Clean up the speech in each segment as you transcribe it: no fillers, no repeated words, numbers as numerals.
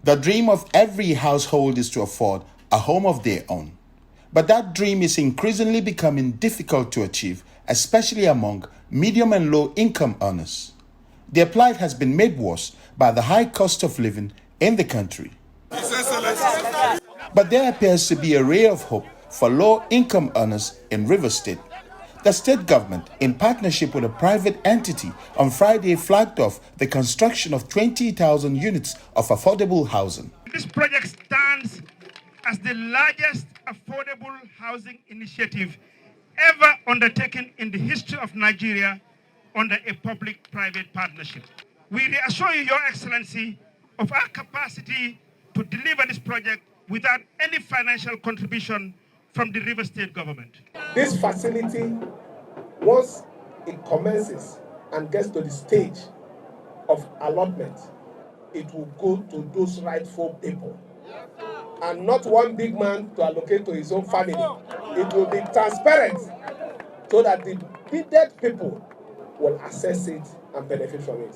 The dream of every household is to afford a home of their own. But that dream is increasingly becoming difficult to achieve, especially among medium and low income earners. Their plight has been made worse by the high cost of living in the country. But there appears to be a ray of hope for low income earners in Rivers State. The state government, in partnership with a private entity, on Friday flagged off the construction of 20,000 units of affordable housing. This project stands as the largest affordable housing initiative ever undertaken in the history of Nigeria under a public-private partnership. We reassure you, Your Excellency, of our capacity to deliver this project without any financial contribution from the River State government. This facility, once it commences and gets to the stage of allotment, it will go to those rightful people. And not one big man to allocate to his own family. It will be transparent so that the needed people will access it and benefit from it.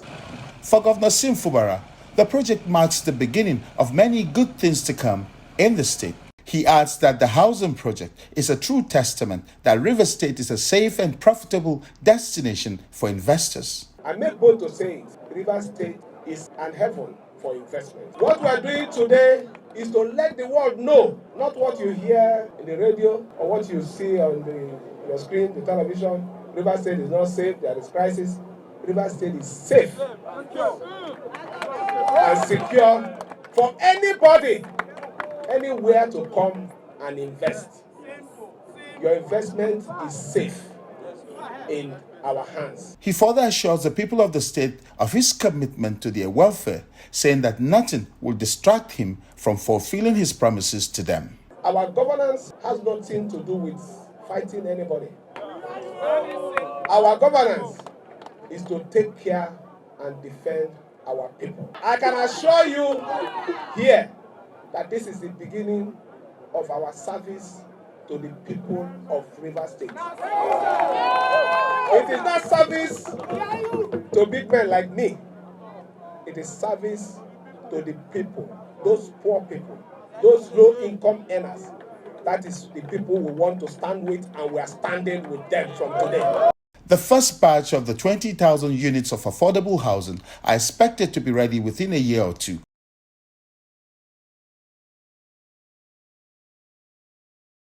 For Governor Sim Fubara, the project marks the beginning of many good things to come in the state. He adds that the housing project is a true testament that Rivers State is a safe and profitable destination for investors. I make bold to say it, Rivers State is an heaven for investment. What we are doing today is to let the world know, not what you hear in the radio or what you see on your screen, the television. Rivers State is not safe, there is crisis. Rivers State is safe and secure for anybody, anywhere to come and invest. Your investment is safe in our hands. He further assures the people of the state of his commitment to their welfare, saying that nothing will distract him from fulfilling his promises to them. Our governance has nothing to do with fighting anybody. Our governance is to take care and defend our people. I can assure you here that this is the beginning of our service to the people of Rivers State. It is not service to big men like me. It is service to the people, those poor people, those low-income earners. That is the people we want to stand with, and we are standing with them from today. The first batch of the 20,000 units of affordable housing are expected to be ready within a year or two.